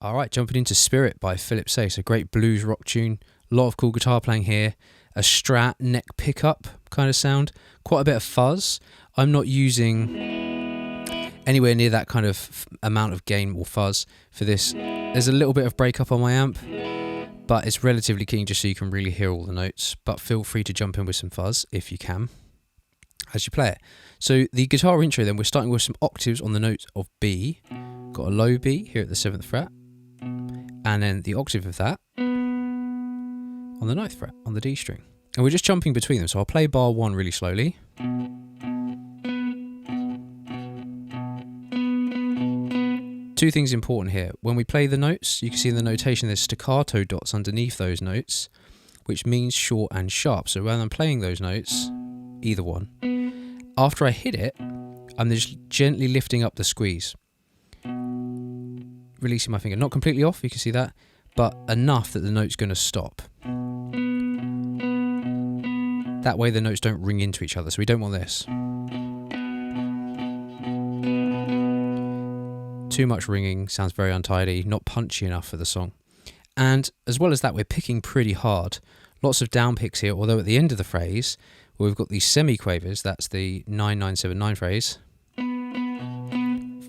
All right, jumping into Spirit by Philip Sayce, a great blues rock tune. A lot of cool guitar playing here. A Strat neck pickup kind of sound. Quite a bit of fuzz. I'm not using anywhere near that kind of amount of gain or fuzz for this. There's a little bit of breakup on my amp, but it's relatively clean just so you can really hear all the notes. But feel free to jump in with some fuzz if you can as you play it. So the guitar intro then, we're starting with some octaves on the note of B. Got a low B here at the 7th fret. And then the octave of that on the 9th fret on the D string. And we're just jumping between them. So I'll play bar 1 really slowly. Two things important here. When we play the notes, you can see in the notation there's staccato dots underneath those notes, which means short and sharp. So when I'm playing those notes, either one, after I hit it, I'm just gently lifting up the squeeze. Releasing my finger, not completely off, you can see that, but enough that the note's going to stop. That way the notes don't ring into each other, so we don't want this. Too much ringing, sounds very untidy, not punchy enough for the song. And as well as that, we're picking pretty hard. Lots of down picks here, although at the end of the phrase, we've got these semiquavers, that's the 9-9-7-9 phrase,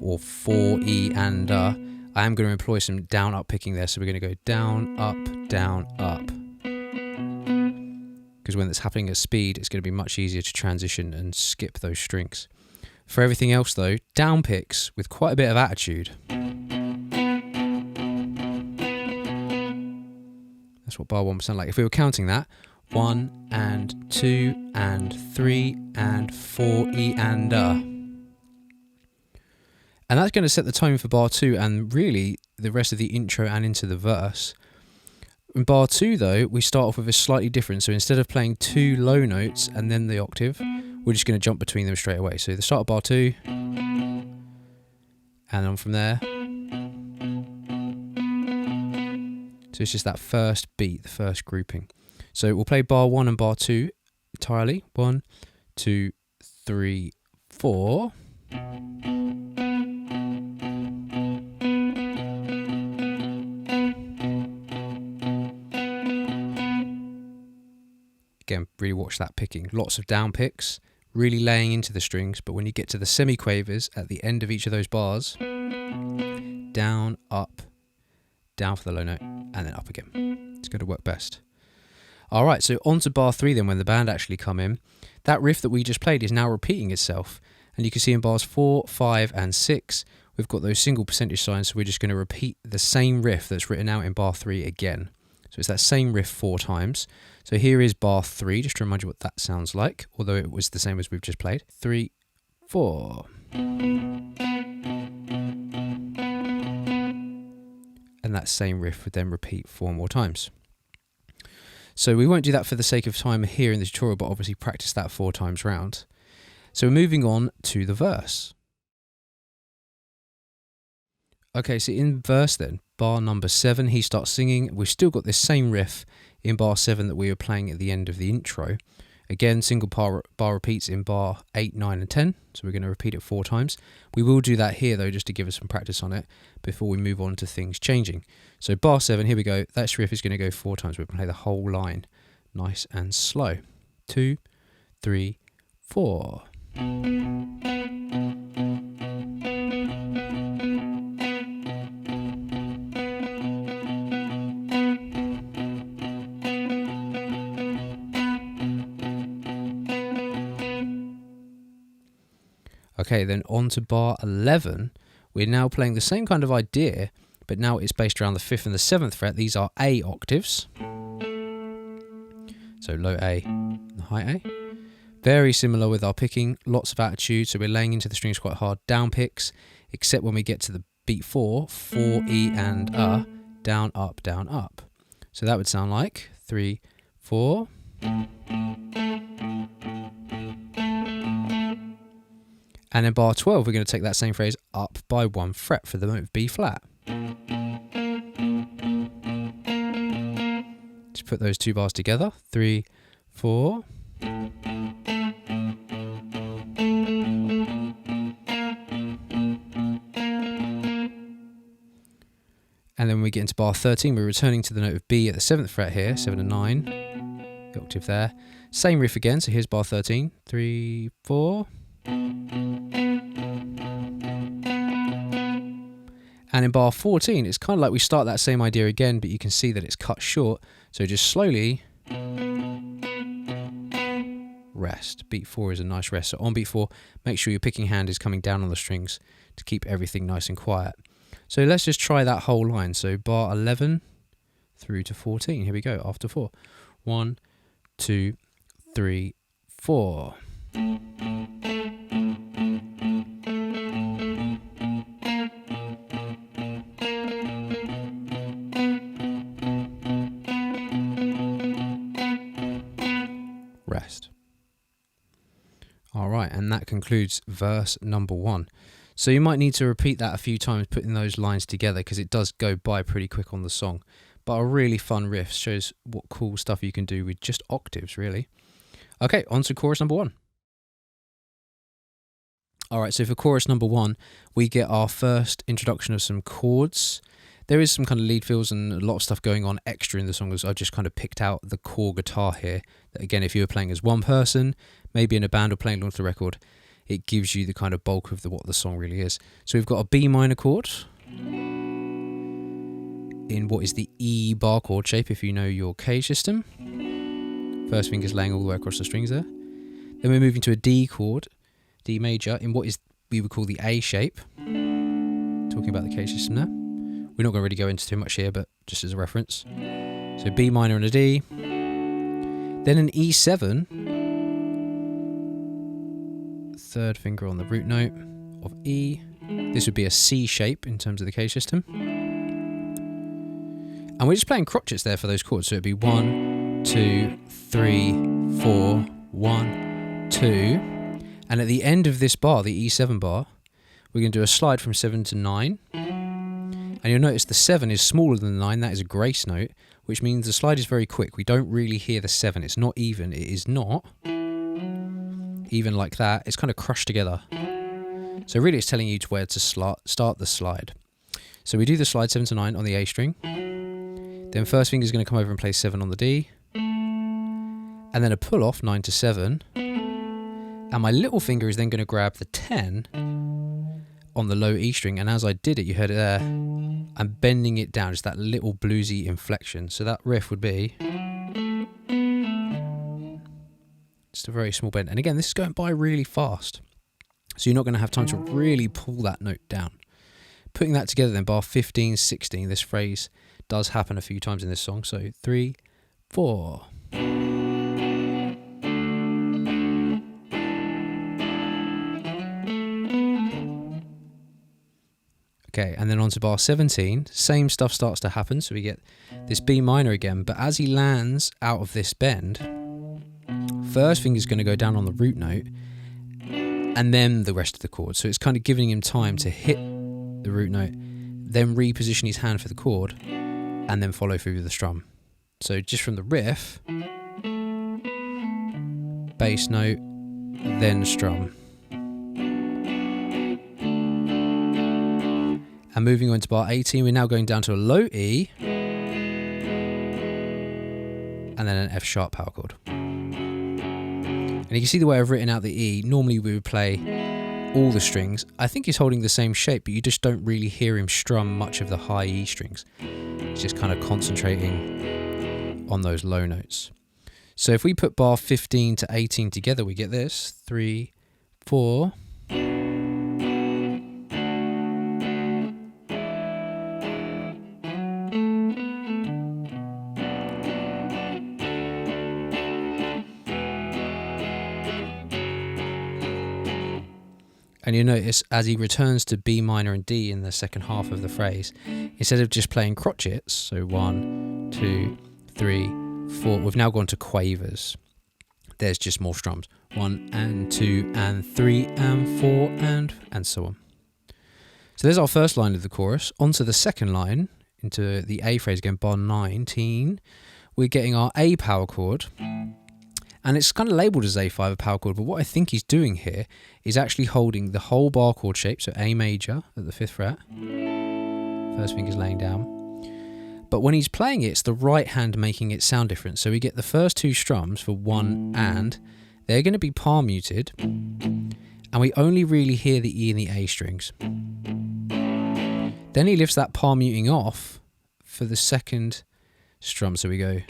or 4-E and I am going to employ some down-up picking there, so we're going to go down, up, because when it's happening at speed, it's going to be much easier to transition and skip those strings. For everything else though, down picks with quite a bit of attitude. That's what bar 1 would sound like. If we were counting that, 1 and 2 and 3 and 4-E and And that's going to set the tone for bar 2 and really the rest of the intro and into the verse. In bar 2 though, we start off with a slightly different. So instead of playing 2 low notes and then the octave, we're just going to jump between them straight away. So the start of bar 2, and on from there. So it's just that first beat, the first grouping. So we'll play bar 1 and bar 2 entirely. 1, 2, 3, 4. Again, really watch that picking. Lots of down picks, really laying into the strings, but when you get to the semiquavers at the end of each of those bars, down, up, down for the low note, and then up again. It's going to work best. All right, so on to bar 3 then, when the band actually come in. That riff that we just played is now repeating itself, and you can see in bars 4, 5, and 6, we've got those single percentage signs, so we're just going to repeat the same riff that's written out in bar 3 again. So it's that same riff 4 times. So here is bar 3, just to remind you what that sounds like, although it was the same as we've just played. 3, 4. And that same riff would then repeat 4 more times. So we won't do that for the sake of time here in the tutorial, but obviously practice that 4 times round. So we're moving on to the verse. Okay, so in verse then, bar number 7, he starts singing. We've still got this same riff in bar 7 that we were playing at the end of the intro. Again, single bar repeats in bar 8, 9 and 10, so we're going to repeat it 4 times. We will do that here though, just to give us some practice on it before we move on to things changing. So bar 7, here we go. That riff is going to go 4 times. We're going to play the whole line nice and slow. 2, 3, 4. Okay, then on to bar 11. We're now playing the same kind of idea, but now it's based around the 5th and the 7th fret. These are A octaves. So low A and high A. Very similar with our picking, lots of attitude, so we're laying into the strings quite hard. Down picks, except when we get to the beat 4, 4-E and down, up, down, up. So that would sound like 3, 4. And in bar 12, we're going to take that same phrase up by 1 fret for the note of B flat. Just put those 2 bars together. 3, 4. And then when we get into bar 13, we're returning to the note of B at the 7th fret here, 7 and 9, the octave there. Same riff again, so here's bar 13, 3, 4. And in bar 14, it's kind of like we start that same idea again, but you can see that it's cut short. So just slowly rest. Beat 4 is a nice rest. So on beat 4, make sure your picking hand is coming down on the strings to keep everything nice and quiet. So let's just try that whole line. So bar 11 through to 14. Here we go, after 4. 1, 2, 3, 4. Rest. All right, and that concludes verse number 1. So you might need to repeat that a few times, putting those lines together, because it does go by pretty quick on the song. But a really fun riff, shows what cool stuff you can do with just octaves, really. Okay, on to chorus number 1. All right, so for chorus number 1, we get our first introduction of some chords. There is some kind of lead fills and a lot of stuff going on extra in the song, as I've just kind of picked out the core guitar here. That again, if you were playing as one person, maybe in a band or playing along to the record, it gives you the kind of bulk of what the song really is. So we've got a B minor chord in what is the E bar chord shape, if you know your K system. First finger's laying all the way across the strings there. Then we're moving to a D chord, D major, in what is we would call the A shape. Talking about the K system now. We're not going to really go into too much here, but just as a reference. So B minor and a D. Then an E7. Third finger on the root note of E. This would be a C shape in terms of the K system. And we're just playing crotchets there for those chords. So it'd be 1, 2, 3, 4, 1, 2. And at the end of this bar, the E7 bar, we're going to do a slide from 7 to 9. And you'll notice the 7 is smaller than the 9. That is a grace note, which means the slide is very quick. We don't really hear the 7. It's not even. It is not even like that. It's kind of crushed together. So really it's telling you to where to start the slide. So we do the slide 7 to 9 on the A string. Then first finger is going to come over and play 7 on the D. And then a pull off 9 to 7. And my little finger is then going to grab the 10 on the low E string. And as I did it, you heard it there, I'm bending it down, just that little bluesy inflection. So that riff would be just a very small bend. And again, this is going by really fast. So you're not going to have time to really pull that note down. Putting that together then, bar 15, 16, this phrase does happen a few times in this song. So 3, 4. Okay, and then on to bar 17, same stuff starts to happen. So we get this B minor again, but as he lands out of this bend, first finger's going to go down on the root note, and then the rest of the chord. So it's kind of giving him time to hit the root note, then reposition his hand for the chord, and then follow through with the strum. So just from the riff, bass note, then strum. And moving on to bar 18, we're now going down to a low E, and then an F sharp power chord. And you can see the way I've written out the E. Normally we would play all the strings. I think he's holding the same shape, but you just don't really hear him strum much of the high E strings. He's just kind of concentrating on those low notes. So if we put bar 15 to 18 together, we get this. 3, 4. And you notice as he returns to B minor and D in the second half of the phrase, instead of just playing crotchets, so 1, 2, 3, 4, we've now gone to quavers. There's just more strums. 1 and 2 and 3 and 4 and so on. So there's our first line of the chorus. On to the second line, into the A phrase again, bar 19. We're getting our A power chord. And it's kind of labelled as A5, a power chord, but what I think he's doing here is actually holding the whole bar chord shape, so A major at the 5th fret. First finger's laying down. But when he's playing it, it's the right hand making it sound different. So we get the first two strums for one and, they're going to be palm muted, and we only really hear the E and the A strings. Then he lifts that palm muting off for the second strum. So we go,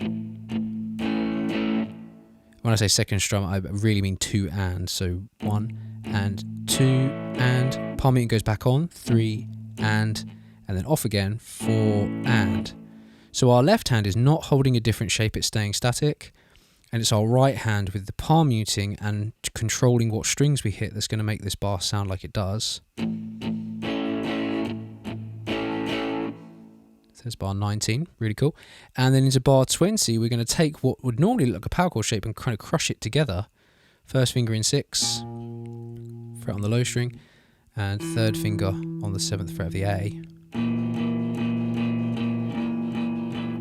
when I say second strum, I really mean two and. So 1 and 2 and, palm muting goes back on, 3 and then off again, 4 and. So our left hand is not holding a different shape, it's staying static. And it's our right hand with the palm muting and controlling what strings we hit that's going to make this bar sound like it does. There's bar 19, really cool. And then into bar 20, we're going to take what would normally look like a power chord shape and kind of crush it together. First finger in 6, fret on the low string, and third finger on the 7th fret of the A.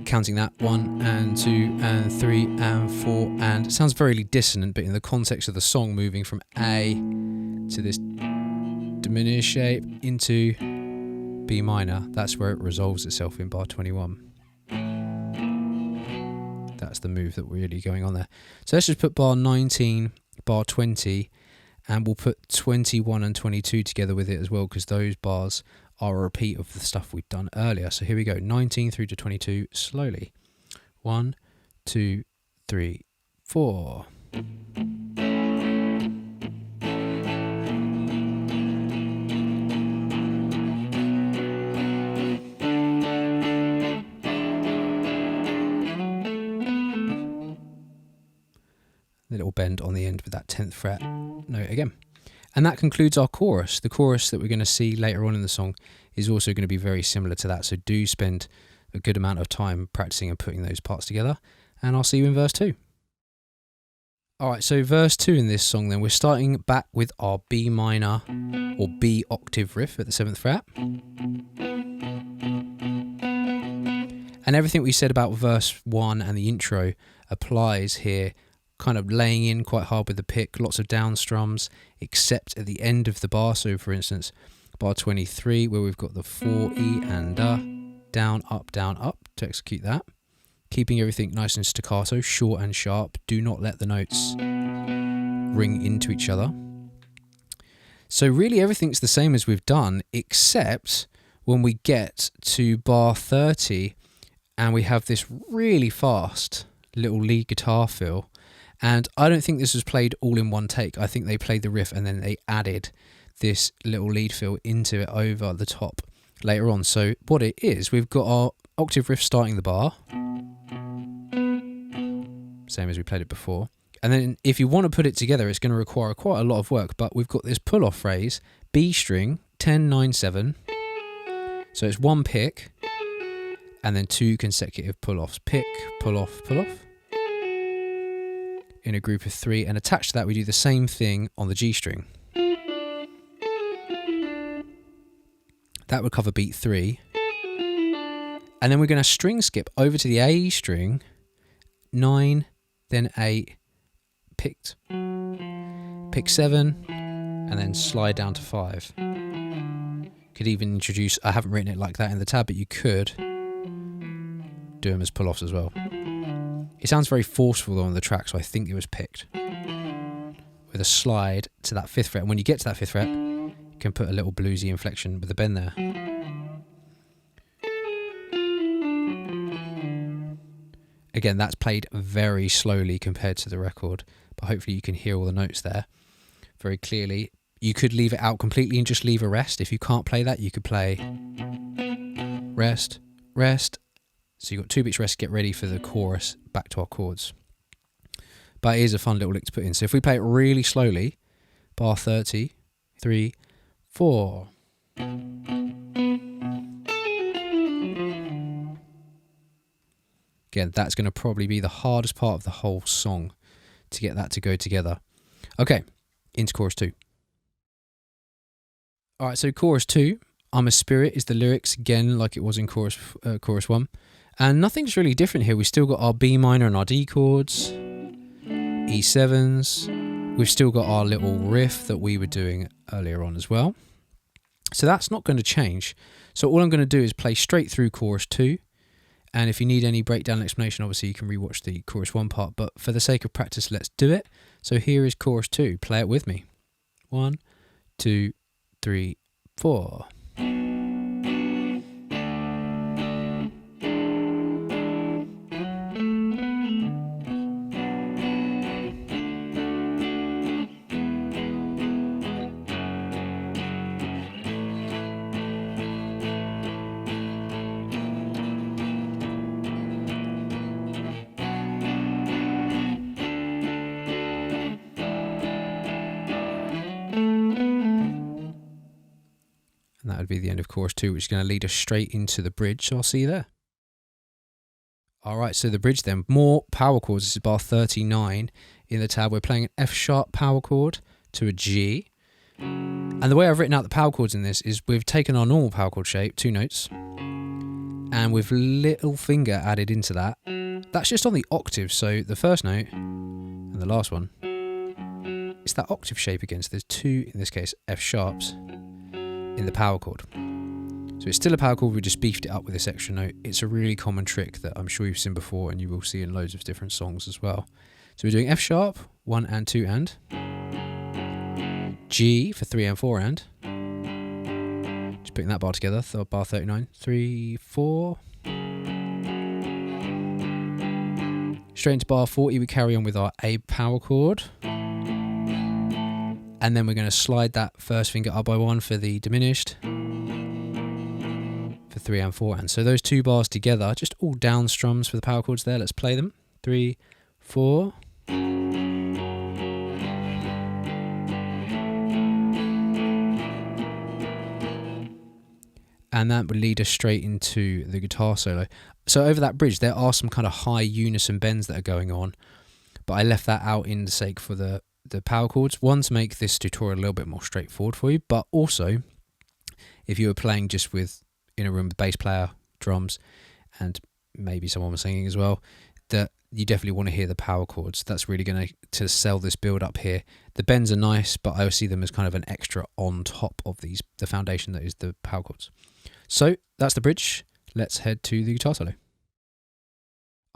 Counting that 1 and 2 and 3 and 4, and it sounds very dissonant, but in the context of the song, moving from A to this diminished shape into B minor, that's where it resolves itself in bar 21. That's the move that we're really going on there. So let's just put bar 19, bar 20, and we'll put 21 and 22 together with it as well, because those bars are a repeat of the stuff we'd done earlier. So here we go, 19 through to 22, slowly. 1, 2, 3, 4. A little bend on the end with that 10th fret note again. And that concludes our chorus. The chorus that we're going to see later on in the song is also going to be very similar to that. So do spend a good amount of time practicing and putting those parts together. And I'll see you in verse 2. Alright, so verse 2 in this song then, we're starting back with our B minor or B octave riff at the 7th fret. And everything we said about verse 1 and the intro applies here, kind of laying in quite hard with the pick, lots of down strums, except at the end of the bar. So for instance, bar 23, where we've got the 4E and down, up to execute that. Keeping everything nice and staccato, short and sharp. Do not let the notes ring into each other. So really everything's the same as we've done, except when we get to bar 30 and we have this really fast little lead guitar fill. And I don't think this was played all in one take. I think they played the riff and then they added this little lead fill into it over the top later on. So what it is, we've got our octave riff starting the bar, same as we played it before. And then if you want to put it together, it's going to require quite a lot of work, but we've got this pull-off phrase, B string, 10, 9, 7. So it's one pick, and then two consecutive pull-offs. Pick, pull-off, pull-off. In a group of 3, and attached to that we do the same thing on the G string. That would cover beat 3. And then we're going to string skip over to the A string, 9, then 8, picked, pick 7, and then slide down to 5. Could even introduce, I haven't written it like that in the tab, but you could do them as pull-offs as well. It sounds very forceful though on the track, so I think it was picked. With a slide to that 5th fret, and when you get to that 5th fret, you can put a little bluesy inflection with a bend there. Again, that's played very slowly compared to the record, but hopefully you can hear all the notes there very clearly. You could leave it out completely and just leave a rest. If you can't play that, you could play rest, rest. So you've got 2 beats rest, get ready for the chorus, back to our chords. But it is a fun little lick to put in. So if we play it really slowly, bar 30, 3, 4. Again, that's going to probably be the hardest part of the whole song to get that to go together. Okay, into chorus 2. Alright, so chorus 2, I'm a Spirit is the lyrics, again like it was in chorus 1. And nothing's really different here. We've still got our B minor and our D chords, E7s. We've still got our little riff that we were doing earlier on as well. So that's not going to change. So all I'm going to do is play straight through chorus 2, And if you need any breakdown explanation, obviously you can rewatch the chorus 1 part, but for the sake of practice, let's do it. So here is chorus 2. Play it with me. 1, 2, 3, 4. And that would be the end of chorus 2, which is going to lead us straight into the bridge. So I'll see you there. Alright, so the bridge then. More power chords. This is bar 39 in the tab. We're playing an F sharp power chord to a G. And the way I've written out the power chords in this is we've taken our normal power chord shape, 2 notes, and with little finger added into that. That's just on the octave, so the first note and the last one, it's that octave shape again. So there's 2, in this case, F sharps in the power chord. So it's still a power chord, we just beefed it up with this extra note. It's a really common trick that I'm sure you've seen before and you will see in loads of different songs as well. So we're doing F sharp, 1 and 2 and, G for 3 and 4 and, just putting that bar together, bar 39, 3, 4, straight into bar 40, we carry on with our A power chord. And then we're going to slide that first finger up by 1 for the diminished, for 3 and 4 and. So those 2 bars together, just all down strums for the power chords there. Let's play them. 3, 4. And that would lead us straight into the guitar solo. So over that bridge, there are some kind of high unison bends that are going on, but I left that out in the sake for the power chords. One, to make this tutorial a little bit more straightforward for you, but also if you were playing just with in a room with bass player, drums, and maybe someone was singing as well, that you definitely want to hear the power chords. That's really going to sell this build up here. The bends are nice, but I see them as kind of an extra on top of the foundation that is the power chords. So that's the bridge. Let's head to the guitar solo.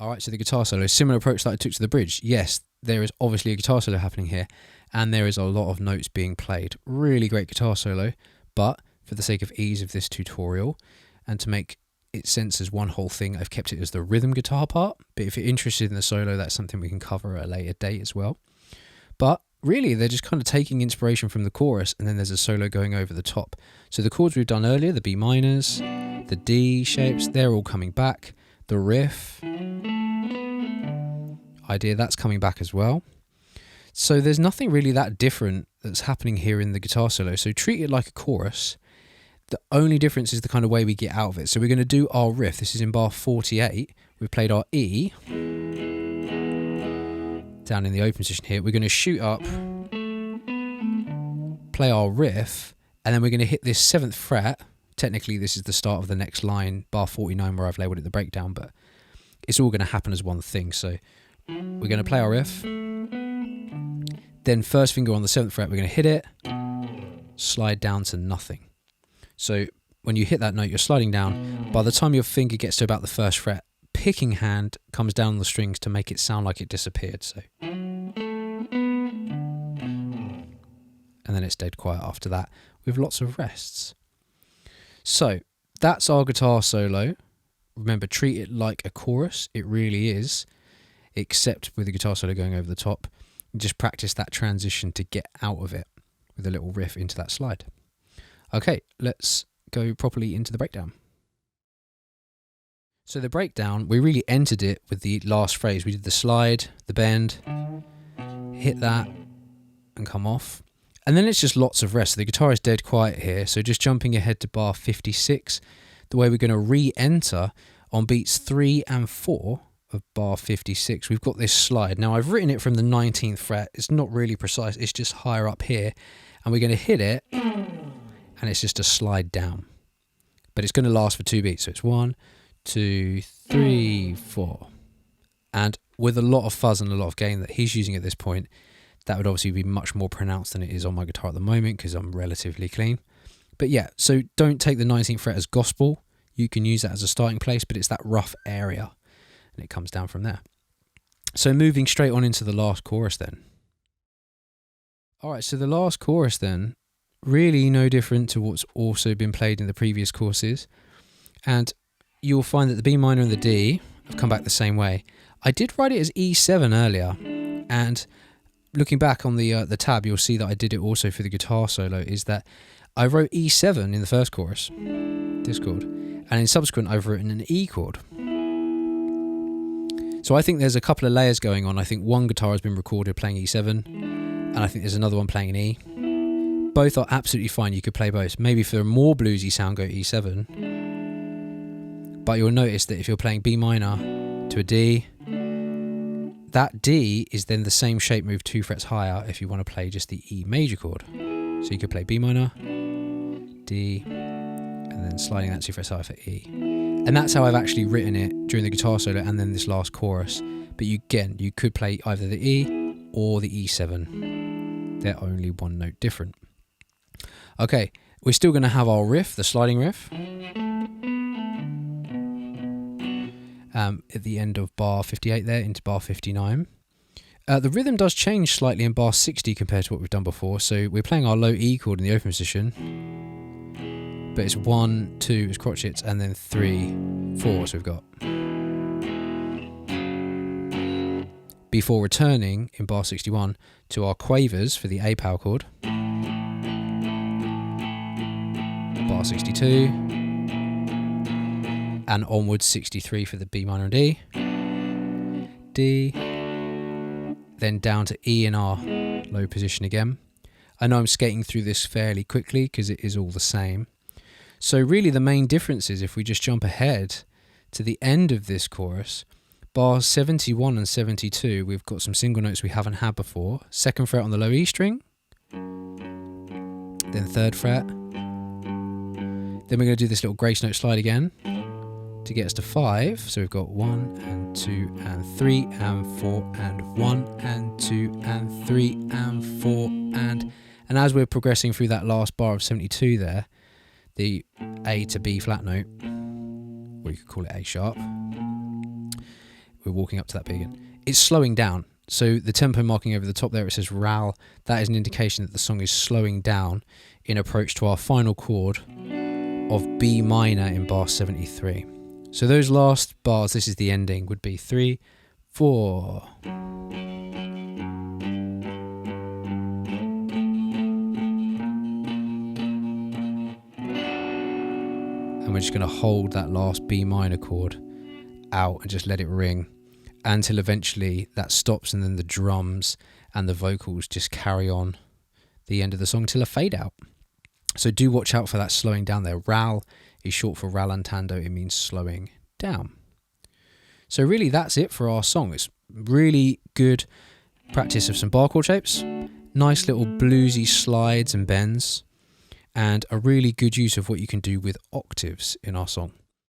Alright, so the guitar solo, similar approach that I took to the bridge. Yes, there is obviously a guitar solo happening here, and there is a lot of notes being played. Really great guitar solo, but for the sake of ease of this tutorial, and to make it sense as one whole thing, I've kept it as the rhythm guitar part. But if you're interested in the solo, that's something we can cover at a later date as well. But really, they're just kind of taking inspiration from the chorus, and then there's a solo going over the top. So the chords we've done earlier, the B minors, the D shapes, they're all coming back. The riff idea, that's coming back as well. So there's nothing really that different that's happening here in the guitar solo. So treat it like a chorus. The only difference is the kind of way we get out of it. So we're going to do our riff. This is in bar 48. We've played our E down in the open position here. We're going to shoot up, play our riff, and then we're going to hit this 7th fret. Technically, this is the start of the next line, bar 49, where I've labelled it the breakdown, but it's all going to happen as one thing. So we're going to play our riff, then first finger on the 7th fret, we're going to hit it, slide down to nothing. So when you hit that note, you're sliding down. By the time your finger gets to about the 1st fret, picking hand comes down on the strings to make it sound like it disappeared. So, and then it's dead quiet after that with lots of rests. So that's our guitar solo. Remember, treat it like a chorus. It really is, except with the guitar solo going over the top. Just practice that transition to get out of it with a little riff into that slide. Okay, let's go properly into the breakdown. So the breakdown, we really entered it with the last phrase. We did the slide, the bend, hit that, and come off. And then it's just lots of rest. So the guitar is dead quiet here. So just jumping ahead to bar 56, the way we're going to re-enter on beats 3 and 4 of bar 56, we've got this slide. Now I've written it from the 19th fret. It's not really precise. It's just higher up here. And we're going to hit it, and it's just a slide down. But it's going to last for 2 beats. So it's 1, 2, 3, 4. And with a lot of fuzz and a lot of gain that he's using at this point, that would obviously be much more pronounced than it is on my guitar at the moment because I'm relatively clean. But yeah, so don't take the 19th fret as gospel. you can use that as a starting place, but it's that rough area and it comes down from there. So moving straight on into the last chorus then. Alright, so the last chorus then, really no different to what's also been played in the previous courses, and you'll find that the B minor and the D have come back the same way. I did write it as E7 earlier, and looking back on the tab, you'll see that I did it also for the guitar solo, is that I wrote E7 in the first chorus, this chord, and in subsequent I've written an E chord. So I think there's a couple of layers going on. I think one guitar has been recorded playing E7, and I think there's another one playing an E. Both are absolutely fine, you could play both. Maybe for a more bluesy sound go E7, but you'll notice that if you're playing B minor to a D, that D is then the same shape moved 2 frets higher if you want to play just the E major chord. So you could play B minor, D, and then sliding that 2 frets higher for E. And that's how I've actually written it during the guitar solo and then this last chorus. But you could play either the E or the E7. They're only one note different. Okay, we're still going to have our riff, the sliding riff, at the end of bar 58 there into bar 59. The rhythm does change slightly in bar 60 compared to what we've done before, so we're playing our low E chord in the open position, but it's 1, 2 as crotchets, and then 3, 4, so we've got. Before returning in bar 61 to our quavers for the A power chord, bar 62, and onwards 63 for the B minor and D, D, then down to E and R, low position again. I know I'm skating through this fairly quickly because it is all the same. So really the main difference is if we just jump ahead to the end of this chorus, bars 71 and 72, we've got some single notes we haven't had before. 2nd fret on the low E string, then 3rd fret. Then we're going to do this little grace note slide again to get us to 5. So we've got 1 and 2 and 3 and 4 and 1 and 2 and 3 and 4 and as we're progressing through that last bar of 72 there, the A to B flat note, or you could call it A sharp, we're walking up to that B again. It's slowing down. So the tempo marking over the top there, it says RAL. That is an indication that the song is slowing down in approach to our final chord of B minor in bar 73. So those last bars, this is the ending, would be 3, 4. And we're just going to hold that last B minor chord out and just let it ring until eventually that stops, and then the drums and the vocals just carry on the end of the song till a fade out. So do watch out for that slowing down there. RAL is short for rallentando. It means slowing down. So really that's it for our song. It's really good practice of some bar chord shapes, nice little bluesy slides and bends, and a really good use of what you can do with octaves in our song.